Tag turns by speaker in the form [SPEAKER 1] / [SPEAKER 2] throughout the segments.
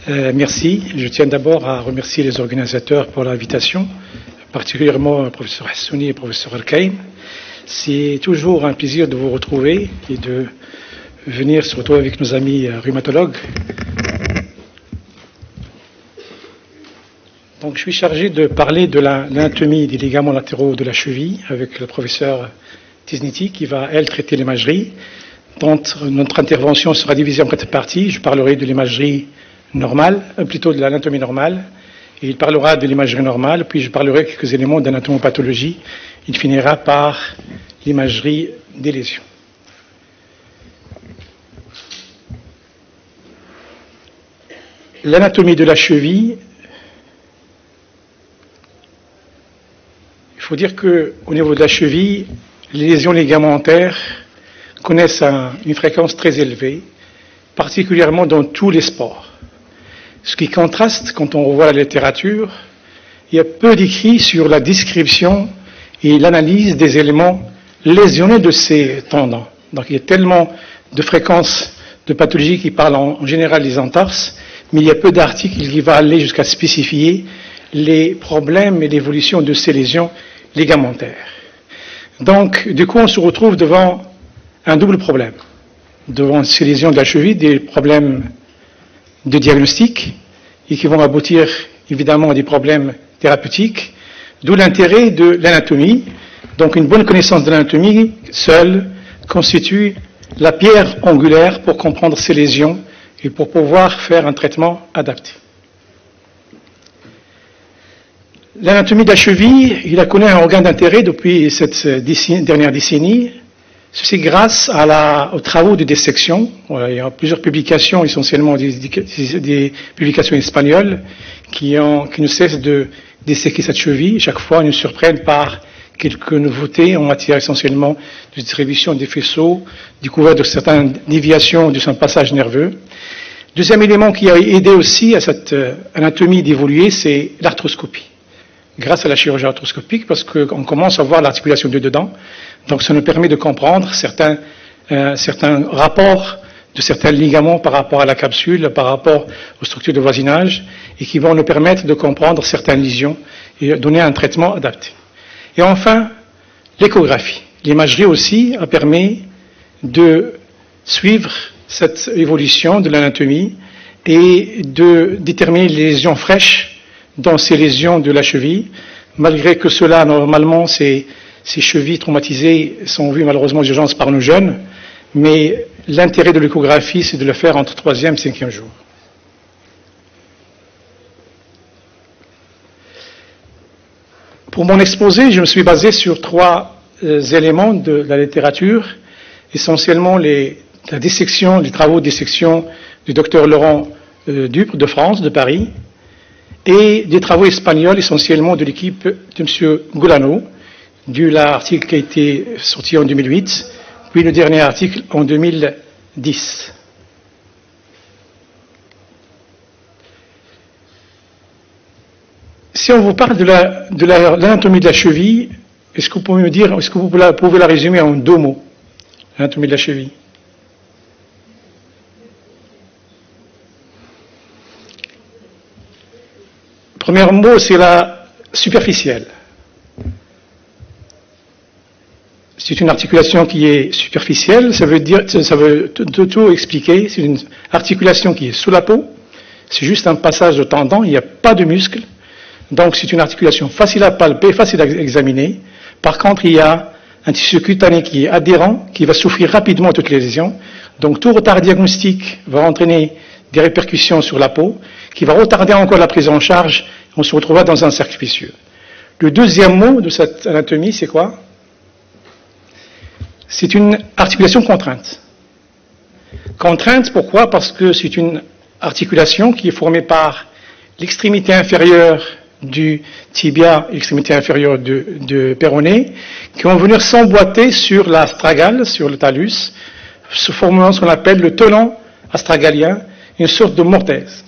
[SPEAKER 1] Merci. Je tiens d'abord à remercier les organisateurs pour l'invitation, particulièrement le professeur Hassouni et le professeur Al-Kaïm. C'est toujours un plaisir de vous retrouver et de venir se retrouver avec nos amis rhumatologues. Donc, je suis chargé de parler de l'anatomie des ligaments latéraux de la cheville avec le professeur Tizniti qui va, elle, traiter l'imagerie. Donc, notre intervention sera divisée en 4 parties. Je parlerai de l'imagerie normale, plutôt de l'anatomie normale. Et il parlera de l'imagerie normale, puis je parlerai quelques éléments d'anatomopathologie. Il finira par l'imagerie des lésions. L'anatomie de la cheville, il faut dire qu'au niveau de la cheville, les lésions ligamentaires connaissent une fréquence très élevée, particulièrement dans tous les sports. Ce qui contraste, quand on revoit la littérature, il y a peu d'écrits sur la description et l'analyse des éléments lésionnés de ces tendons. Donc il y a tellement de fréquences de pathologies qui parlent en général des entarses, mais il y a peu d'articles qui vont aller jusqu'à spécifier les problèmes et l'évolution de ces lésions ligamentaires. Donc, du coup, on se retrouve devant un double problème. Devant ces lésions de la cheville, des problèmes de diagnostic et qui vont aboutir évidemment à des problèmes thérapeutiques, d'où l'intérêt de l'anatomie. Donc une bonne connaissance de l'anatomie seule constitue la pierre angulaire pour comprendre ces lésions et pour pouvoir faire un traitement adapté. L'anatomie de la cheville, il a connu un organe d'intérêt depuis cette dernière décennie. Ceci grâce aux travaux de dissection. Voilà, il y a plusieurs publications, essentiellement des publications espagnoles, qui ne cessent de disséquer cette cheville. Chaque fois, ils nous surprennent par quelques nouveautés en matière essentiellement de distribution des faisceaux, découverte de certaines déviations de son passage nerveux. Deuxième élément qui a aidé aussi à cette anatomie d'évoluer, c'est l'arthroscopie. Grâce à la chirurgie arthroscopique, parce qu'on commence à voir l'articulation de dedans. Donc ça nous permet de comprendre certains rapports de certains ligaments par rapport à la capsule, par rapport aux structures de voisinage, et qui vont nous permettre de comprendre certaines lésions et donner un traitement adapté. Et enfin, l'échographie. L'imagerie aussi a permis de suivre cette évolution de l'anatomie et de déterminer les lésions fraîches dans ces lésions de la cheville, malgré que cela, normalement, ces chevilles traumatisées sont vues malheureusement aux urgences par nos jeunes, mais l'intérêt de l'échographie, c'est de le faire entre 3e et 5e jour. Pour mon exposé, je me suis basé sur 3 éléments de la littérature, essentiellement la dissection, les travaux de dissection du docteur Laurent Dupre de France, de Paris, et des travaux espagnols, essentiellement de l'équipe de M. Golano, de l'article qui a été sorti en 2008, puis le dernier article en 2010. Si on vous parle de l'anatomie de la cheville, est-ce que vous pouvez me dire, est-ce que vous pouvez la résumer en 2 mots, l'anatomie de la cheville? Premier mot, c'est la superficielle. C'est une articulation qui est superficielle, ça veut tout expliquer. C'est une articulation qui est sous la peau, c'est juste un passage de tendon, il n'y a pas de muscle. Donc c'est une articulation facile à palper, facile à examiner. Par contre, il y a un tissu cutané qui est adhérent, qui va souffrir rapidement toutes les lésions. Donc tout retard diagnostique va entraîner des répercussions sur la peau, qui va retarder encore la prise en charge. On se retrouvera dans un cercle vicieux. Le deuxième mot de cette anatomie, c'est quoi? C'est une articulation contrainte. Contrainte, pourquoi? Parce que c'est une articulation qui est formée par l'extrémité inférieure du tibia et l'extrémité inférieure de péroné, qui vont venir s'emboîter sur l'astragale, sur le talus, se formant ce qu'on appelle le tenon astragalien, une sorte de mortaise.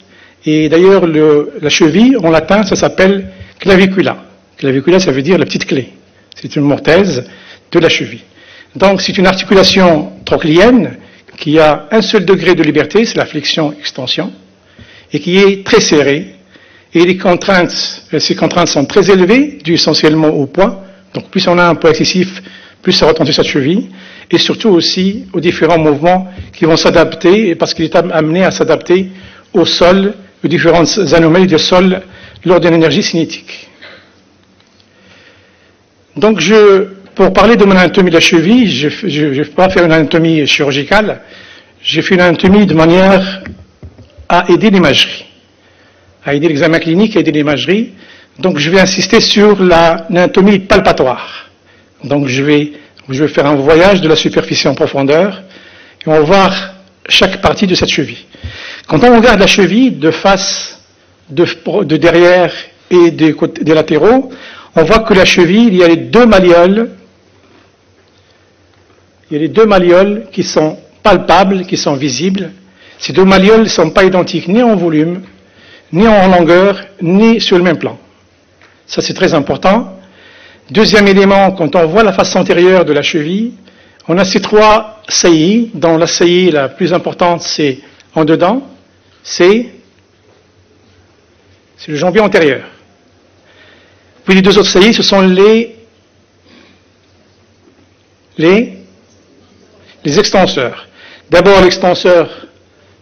[SPEAKER 1] Et d'ailleurs, la cheville, en latin, ça s'appelle clavicula. Clavicula, ça veut dire la petite clé. C'est une mortaise de la cheville. Donc, c'est une articulation trochléenne qui a un seul degré de liberté, c'est la flexion-extension, et qui est très serré. Et ces contraintes sont très élevées, dues essentiellement au poids. Donc plus on a un poids excessif, plus ça retentit sa cheville. Et surtout aussi aux différents mouvements qui vont s'adapter, parce qu'il est amené à s'adapter au sol, aux différentes anomalies de sol lors d'une énergie cinétique. Donc pour parler de mon anatomie de la cheville, je ne vais pas faire une anatomie chirurgicale, j'ai fait une anatomie de manière à aider l'imagerie, à aider l'examen clinique, à aider l'imagerie. Donc je vais insister sur l'anatomie palpatoire. Donc je vais faire un voyage de la superficie en profondeur et on va voir chaque partie de cette cheville. Quand on regarde la cheville de face, de derrière et des latéraux, on voit que la cheville, il y a les deux malléoles qui sont palpables, qui sont visibles. Ces deux malléoles ne sont pas identiques ni en volume, ni en longueur, ni sur le même plan. Ça, c'est très important. Deuxième élément, quand on voit la face antérieure de la cheville, on a ces trois saillies, dont la saillie la plus importante, c'est en dedans, c'est le jambier antérieur. Puis les deux autres saillies, ce sont les extenseurs. D'abord l'extenseur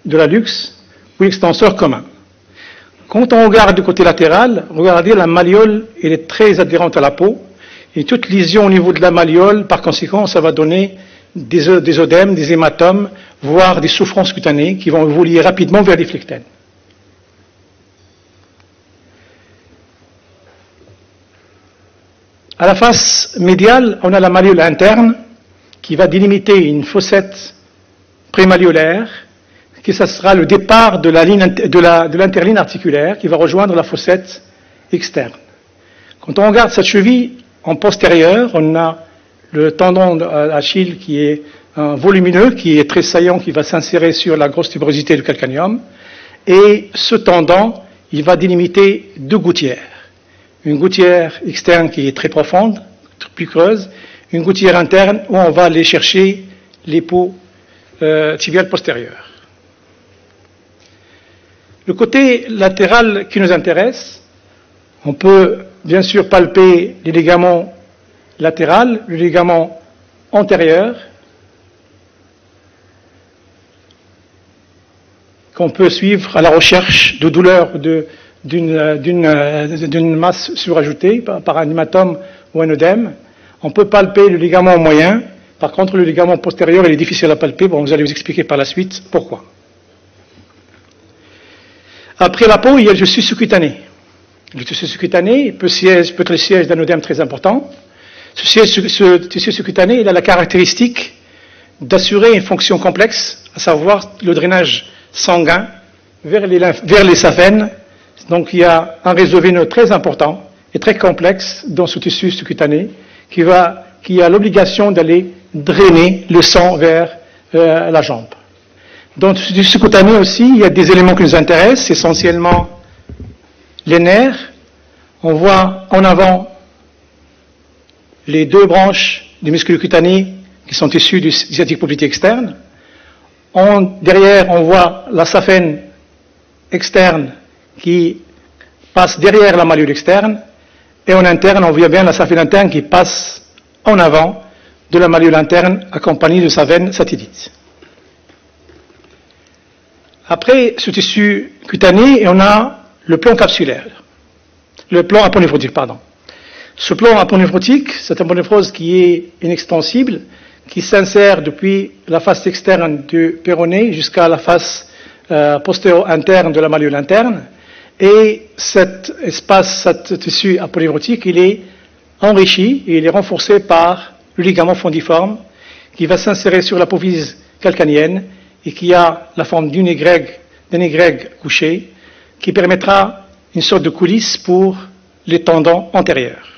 [SPEAKER 1] de la luxe, puis l'extenseur commun. Quand on regarde du côté latéral, regardez la malléole, elle est très adhérente à la peau, et toute lésion au niveau de la malléole, par conséquent, ça va donner des œdèmes, des hématomes, voire des souffrances cutanées qui vont évoluer rapidement vers des phlectènes. À la face médiale, on a la malléole interne qui va délimiter une fossette prémalléolaire, qui ça sera le départ de l'interligne articulaire qui va rejoindre la fossette externe. Quand on regarde cette cheville en postérieur, on a le tendon d'Achille qui est volumineux, qui est très saillant, qui va s'insérer sur la grosse tuberosité du calcanéum, et ce tendon, il va délimiter deux gouttières. Une gouttière externe qui est très profonde, plus creuse, une gouttière interne où on va aller chercher les peaux tibiales postérieures. Le côté latéral qui nous intéresse, on peut bien sûr palper les ligaments latéraux, le ligament antérieur, qu'on peut suivre à la recherche de douleurs d'une masse surajoutée par un hématome ou un œdème. On peut palper le ligament moyen. Par contre, le ligament postérieur, il est difficile à palper. Bon, vous allez vous expliquer par la suite pourquoi. Après la peau, il y a le tissu sous-cutané. Le tissu sous-cutané peut être le siège d'un œdème très important. Ce tissu sous-cutané, il a la caractéristique d'assurer une fonction complexe, à savoir le drainage sanguin vers les saphènes. Donc il y a un réseau veineux très important et très complexe dans ce tissu sous-cutané qui a l'obligation d'aller drainer le sang vers la jambe. Dans le tissu sous-cutané aussi, il y a des éléments qui nous intéressent, essentiellement les nerfs. On voit en avant les deux branches du muscle cutané qui sont issues du sciatique poplité externe. Derrière, on voit la saphène externe qui passe derrière la malléole externe, et en interne, on voit bien la saphène interne qui passe en avant de la malléole interne accompagnée de sa veine satellite. Après ce tissu cutané, on a le plan capsulaire, le plan aponéphrotique, pardon. Ce plan aponéphrotique, c'est un aponéphrose qui est inextensible, qui s'insère depuis la face externe du péroné jusqu'à la face postéro-interne de la malléole interne. Et cet espace, cet tissu aponéphrotique, il est enrichi et il est renforcé par le ligament fondiforme qui va s'insérer sur l'apophyse calcanéenne et qui a la forme d'un Y couché qui permettra une sorte de coulisse pour les tendons antérieurs.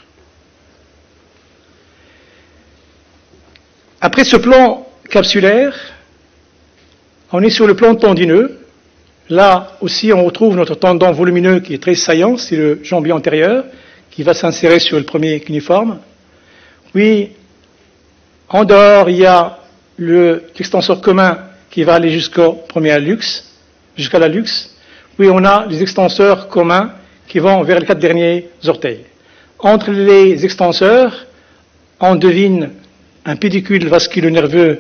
[SPEAKER 1] Après ce plan capsulaire, on est sur le plan tendineux. Là aussi, on retrouve notre tendon volumineux qui est très saillant, c'est le jambier antérieur, qui va s'insérer sur le premier cuniforme. Puis, en dehors, il y a l'extenseur commun qui va aller jusqu'au premier luxe, jusqu'à la luxe. Puis on a les extenseurs communs qui vont vers les 4 derniers orteils. Entre les extenseurs, on devine un pédicule vasculo-nerveux,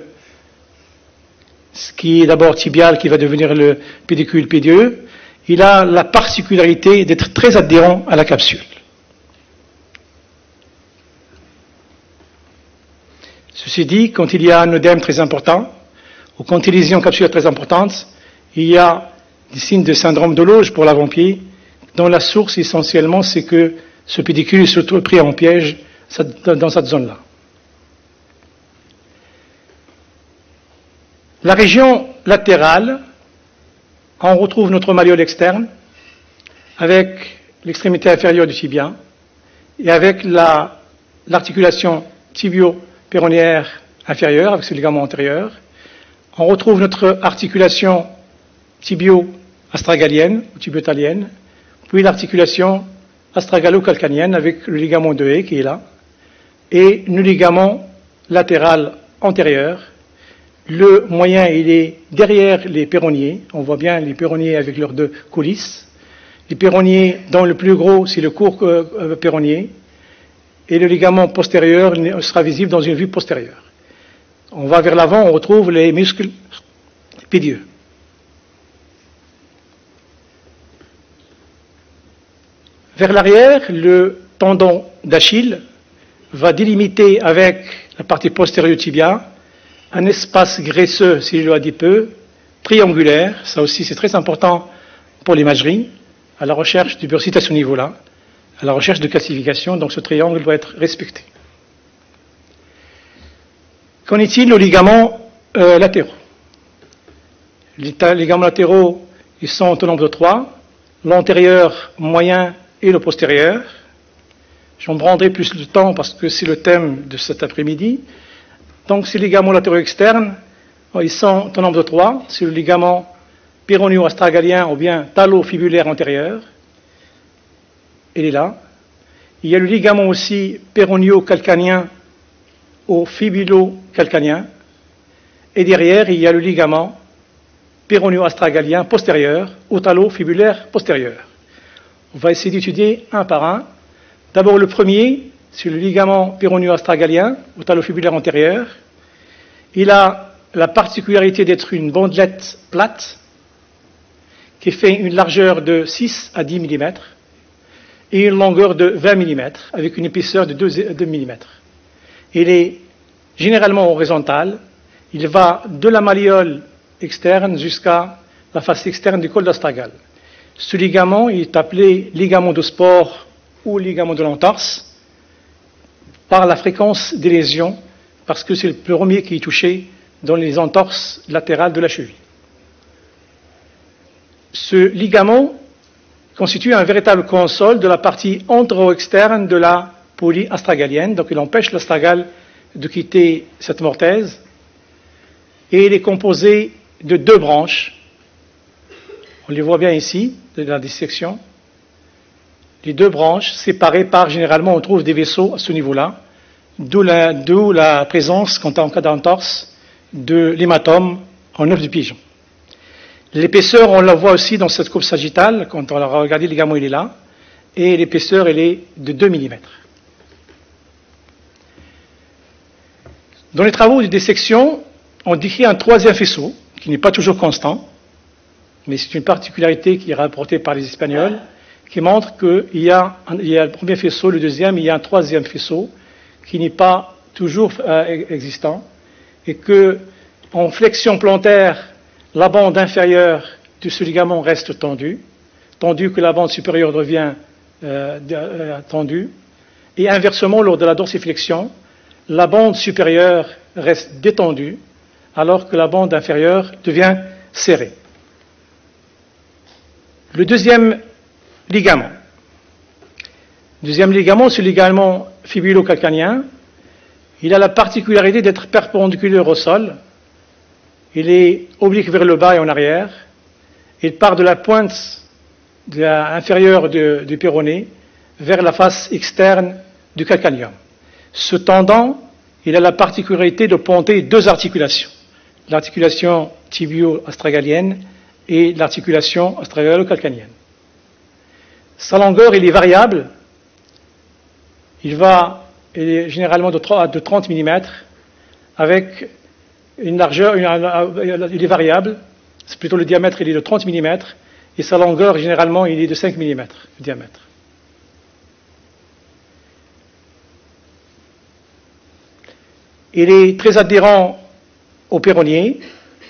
[SPEAKER 1] qui est d'abord tibial, qui va devenir le pédicule pédieux. Il a la particularité d'être très adhérent à la capsule. Ceci dit, quand il y a un œdème très important, ou quand il y a une lésion capsulaire très importante, il y a des signes de syndrome de Loge pour l'avant-pied, dont la source essentiellement c'est que ce pédicule est surtout pris en piège dans cette zone-là. La région latérale, on retrouve notre malléole externe avec l'extrémité inférieure du tibia et avec l'articulation tibio-péronéaire inférieure avec ce ligament antérieur. On retrouve notre articulation tibio-astragalienne ou tibio-talienne, puis l'articulation astragalo-calcanienne avec le ligament de Hay qui est là, et le ligament latéral antérieur. Le moyen, il est derrière les péronniers. On voit bien les péronniers avec leurs 2 coulisses. Les péronniers, dont le plus gros, c'est le court péronnier. Et le ligament postérieur sera visible dans une vue postérieure. On va vers l'avant, on retrouve les muscles pédieux. Vers l'arrière, le tendon d'Achille va délimiter avec la partie postérieure du tibia un espace graisseux, si je le dis peu, triangulaire. Ça aussi, c'est très important pour l'imagerie, à la recherche du bursite à ce niveau-là, à la recherche de calcification. Donc, ce triangle doit être respecté. Qu'en est-il aux ligaments latéraux? Les ligaments latéraux, ils sont au nombre de 3, l'antérieur, moyen et le postérieur. J'en prendrai plus de temps parce que c'est le thème de cet après-midi. Donc, ces ligaments latéraux externes, ils sont au nombre de 3. C'est le ligament péroneo-astragalien ou bien talofibulaire antérieur. Il est là. Il y a le ligament aussi péroneo-calcanien ou fibulo-calcanien. Et derrière, il y a le ligament péroneo-astragalien postérieur ou talofibulaire postérieur. On va essayer d'étudier un par un. D'abord, le premier, c'est le ligament péroneo-astragalien ou talofibulaire antérieur. Il a la particularité d'être une bandelette plate qui fait une largeur de 6 à 10 mm et une longueur de 20 mm avec une épaisseur de 2 mm. Il est généralement horizontal. Il va de la malléole externe jusqu'à la face externe du col d'astragale. Ce ligament est appelé ligament de Spore ou ligament de l'entorse par la fréquence des lésions, parce que c'est le premier qui est touché dans les entorses latérales de la cheville. Ce ligament constitue un véritable console de la partie antero-externe de la poulie astragalienne, donc il empêche l'astragale de quitter cette mortaise, et il est composé de 2 branches. On les voit bien ici, de la dissection. Les 2 branches séparées par, généralement, on trouve des vaisseaux à ce niveau-là, d'où la présence, en cas d'entorse, de l'hématome en œuf de pigeon. L'épaisseur, on la voit aussi dans cette courbe sagittale, quand on a regardé le ligament, il est là, et l'épaisseur, elle est de 2 mm. Dans les travaux de dissection, on décrit un 3e faisceau, qui n'est pas toujours constant, mais c'est une particularité qui est rapportée par les Espagnols, qui montre qu'il y a le premier faisceau, le deuxième, il y a un 3e faisceau, qui n'est pas toujours existant, et que, en flexion plantaire, la bande inférieure de ce ligament reste tendue, tandis que la bande supérieure devient tendue, et inversement, lors de la dorsiflexion, la bande supérieure reste détendue, alors que la bande inférieure devient serrée. Le deuxième ligament. Deuxième ligament, c'est le ligament fibulo-calcanien. Il a la particularité d'être perpendiculaire au sol. Il est oblique vers le bas et en arrière. Il part de la pointe inférieure du péroné vers la face externe du calcaneum. Ce tendon, il a la particularité de ponter 2 articulations. l'articulation tibio-astragalienne et l'articulation astragalo-calcanéenne. Sa longueur, il est variable. Il est généralement de 30 mm avec une largeur, il est variable. C'est plutôt le diamètre, il est de 30 mm et sa longueur, généralement, il est de 5 mm de diamètre. Il est très adhérent au péronnier.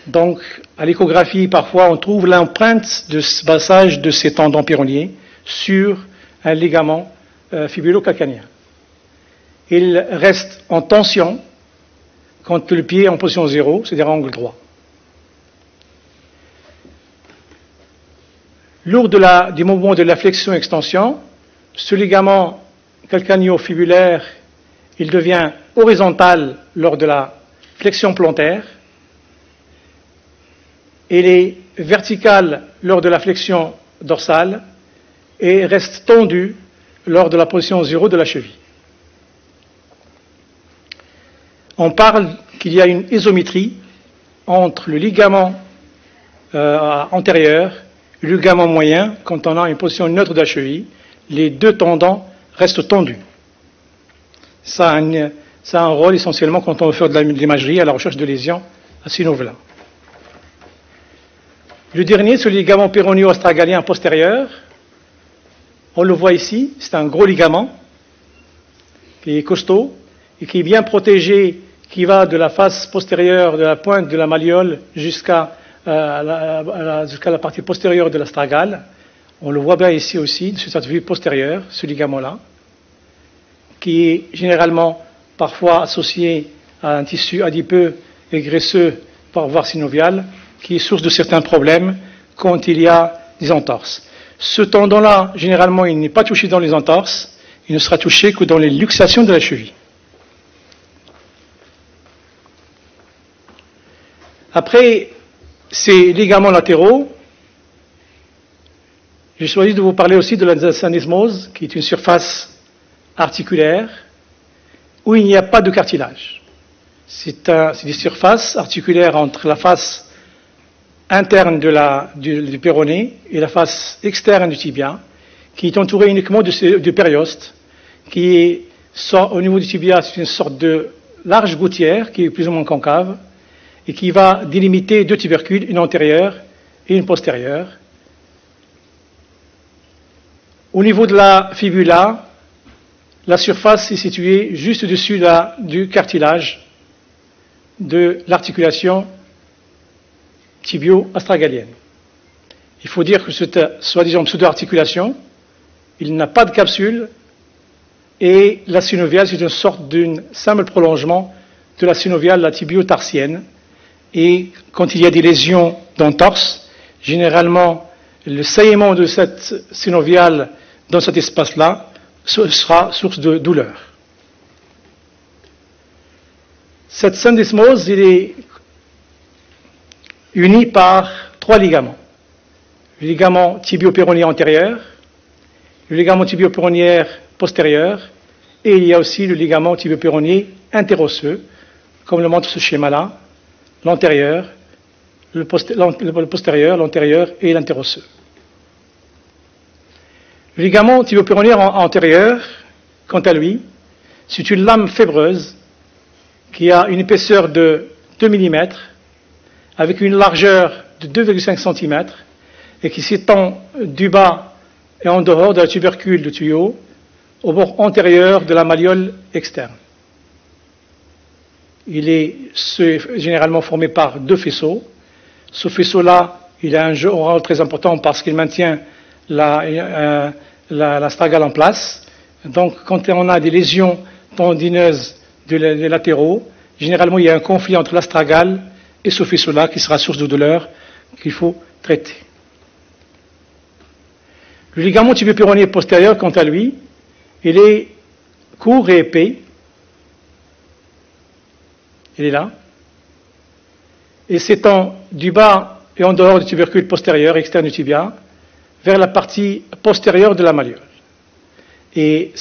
[SPEAKER 1] Donc, à l'échographie, parfois, on trouve l'empreinte de ce passage de ces tendons péronniers sur un ligament fibulo-calcanien. Il reste en tension quand le pied est en position 0, c'est-à-dire angle droit. Lors du mouvement de la flexion-extension, ce ligament calcanio-fibulaire, il devient horizontal lors de la flexion plantaire. Il est vertical lors de la flexion dorsale et reste tendu lors de la position 0 de la cheville. On parle qu'il y a une isométrie entre le ligament antérieur et le ligament moyen quand on a une position neutre de la cheville. Les deux tendons restent tendus. Ça a un rôle essentiellement quand on veut faire de l'imagerie à la recherche de lésions à ce niveau-là. Le dernier, c'est le ligament péronio-astragalien postérieur. On le voit ici, c'est un gros ligament qui est costaud et qui est bien protégé, qui va de la face postérieure de la pointe de la malléole jusqu'à la partie postérieure de l'astragale. On le voit bien ici aussi, sur cette vue postérieure, ce ligament-là, qui est généralement parfois associé à un tissu adipeux et graisseux par voie synoviale, qui est source de certains problèmes quand il y a des entorses. Ce tendon-là, généralement, il n'est pas touché dans les entorses, il ne sera touché que dans les luxations de la cheville. Après ces ligaments latéraux, j'ai choisi de vous parler aussi de la syndesmose, qui est une surface articulaire où il n'y a pas de cartilage. C'est des surfaces articulaires entre la face interne du péroné et la face externe du tibia, qui est entourée uniquement de périoste, qui est au niveau du tibia, c'est une sorte de large gouttière qui est plus ou moins concave et qui va délimiter deux tubercules, une antérieure et une postérieure. Au niveau de la fibula, la surface est située juste au-dessus du cartilage de l'articulation tibio-astragalienne. Il faut dire que cette soi-disant pseudo-articulation, il n'a pas de capsule et la synoviale, c'est une sorte d'un simple prolongement de la synoviale, la tibio-tarsienne. Et quand il y a des lésions d'entorse, généralement, le saillement de cette synoviale dans cet espace-là sera source de douleur. Cette syndesmose, il est unie par trois ligaments. Le ligament tibio-péronnier antérieur, le ligament tibio-péronnier postérieur, et il y a aussi le ligament tibio-péronnier interosseux, comme le montre ce schéma-là, l'antérieur, le postérieur, l'antérieur et l'interosseux. Le ligament tibio-péronnier antérieur, quant à lui, c'est une lame fibreuse qui a une épaisseur de 2 mm avec une largeur de 2,5 cm et qui s'étend du bas et en dehors de la tubercule du tuyau au bord antérieur de la malléole externe. Il est généralement formé par deux faisceaux. Ce faisceau-là, il a un rôle très important parce qu'il maintient l'astragale en place. Donc, quand on a des lésions tendineuses des latéraux, généralement, il y a un conflit entre l'astragale et ce faisceau-là qui sera source de douleur qu'il faut traiter. Le ligament tibio-péronnier postérieur, quant à lui, il est court et épais. Il est là. Et s'étend du bas et en dehors du tubercule postérieur, externe du tibia, vers la partie postérieure de la malléole. Et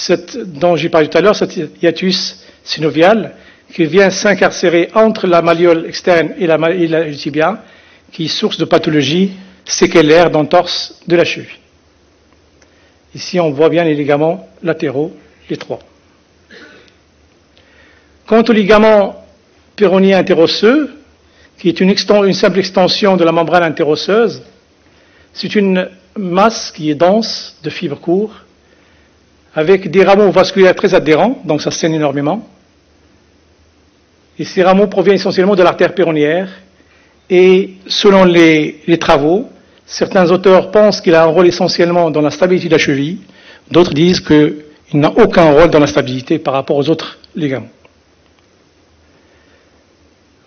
[SPEAKER 1] dont j'ai parlé tout à l'heure, cette hiatus synovial, qui vient s'incarcérer entre la malléole externe et le tibia, qui est source de pathologie séquelaire d'entorse de la cheville. Ici, on voit bien les ligaments latéraux, les trois. Quant au ligament péronien interosseux, qui est une simple extension de la membrane interosseuse, c'est une masse qui est dense de fibres courtes, avec des rameaux vasculaires très adhérents, donc ça saigne énormément. Et ces rameaux proviennent essentiellement de l'artère péronière. Et selon les travaux, certains auteurs pensent qu'il a un rôle essentiellement dans la stabilité de la cheville, d'autres disent qu'il n'a aucun rôle dans la stabilité par rapport aux autres ligaments.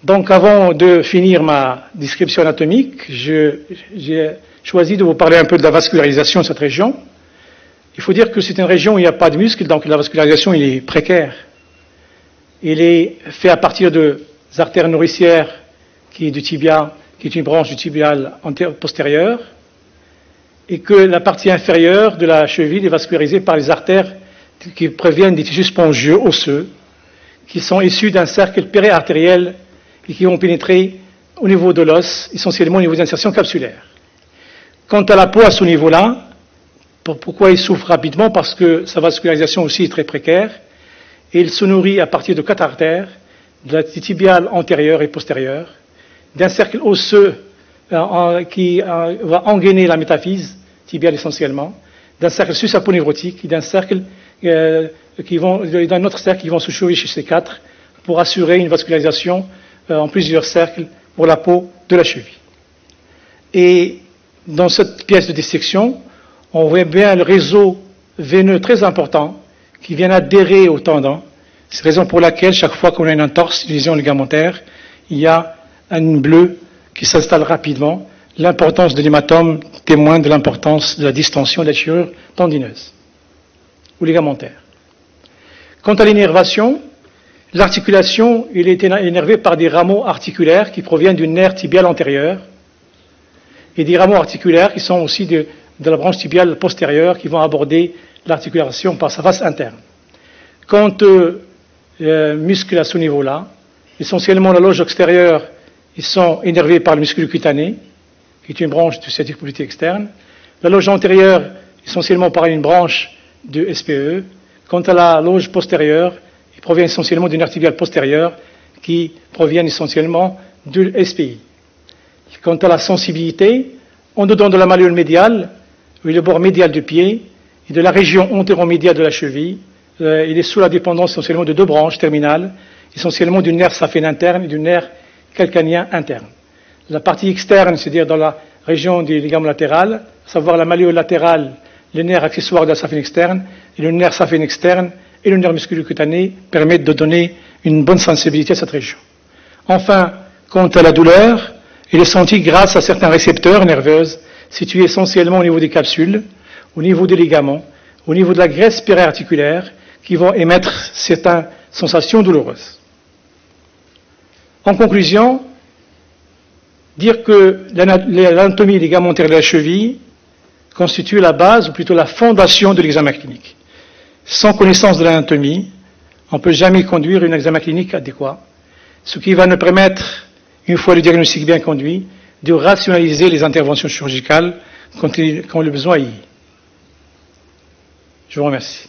[SPEAKER 1] Donc avant de finir ma description anatomique, j'ai choisi de vous parler un peu de la vascularisation de cette région. Il faut dire que c'est une région où il n'y a pas de muscles, donc la vascularisation il est précaire. Il est fait à partir des artères nourricières qui est du tibia, qui est une branche du tibial postérieur, et que la partie inférieure de la cheville est vascularisée par les artères qui proviennent des tissus spongieux osseux, qui sont issus d'un cercle périartériel et qui vont pénétrer au niveau de l'os, essentiellement au niveau d'insertion capsulaire. Quant à la peau à ce niveau-là, pourquoi il souffre rapidement? Parce que sa vascularisation aussi est très précaire, et il se nourrit à partir de 4 artères, de la tibiale antérieure et postérieure, d'un cercle osseux qui va engainer la métaphyse tibiale essentiellement, d'un cercle sus-aponeurotique et d'un autre cercle qui vont se chevaucher ces 4 pour assurer une vascularisation en plusieurs cercles pour la peau de la cheville. Et dans cette pièce de dissection, on voit bien le réseau veineux très important qui vient adhérer au tendon. C'est la raison pour laquelle, chaque fois qu'on a une entorse, une lésion ligamentaire, il y a une bleue qui s'installe rapidement. L'importance de l'hématome témoigne de l'importance de la distension de la déchirure tendineuse ou ligamentaire. Quant à l'innervation, l'articulation, il est énervé par des rameaux articulaires qui proviennent du nerf tibial antérieur et des rameaux articulaires qui sont aussi de la branche tibiale postérieure qui vont aborder l'articulation par sa face interne. Quant aux muscles à ce niveau-là, essentiellement la loge extérieure, ils sont énervés par le muscle cutané, qui est une branche du sciatique poplité externe. La loge antérieure, essentiellement par une branche de SPE. Quant à la loge postérieure, il provient essentiellement du nerf tibial postérieur, qui provient essentiellement du SPI. Quant à la sensibilité, en dedans de la malléole médiale, où il est le bord médial du pied, et de la région antéromédiale de la cheville, il est sous la dépendance essentiellement de 2 branches terminales, essentiellement du nerf saphéne interne et du nerf calcanien interne. La partie externe, c'est-à-dire dans la région du ligament latéral, à savoir la malléole latérale, le nerf accessoire de la saphéne externe, et le nerf saphéne externe et le nerf musculocutané permettent de donner une bonne sensibilité à cette région. Enfin, quant à la douleur, il est senti grâce à certains récepteurs nerveux situés essentiellement au niveau des capsules, au niveau des ligaments, au niveau de la graisse périarticulaire, qui vont émettre certaines sensations douloureuses. En conclusion, dire que l'anatomie ligamentaire de la cheville constitue la base, ou plutôt la fondation de l'examen clinique. Sans connaissance de l'anatomie, on ne peut jamais conduire un examen clinique adéquat, ce qui va nous permettre, une fois le diagnostic bien conduit, de rationaliser les interventions chirurgicales quand le besoin y est. Je vous remercie.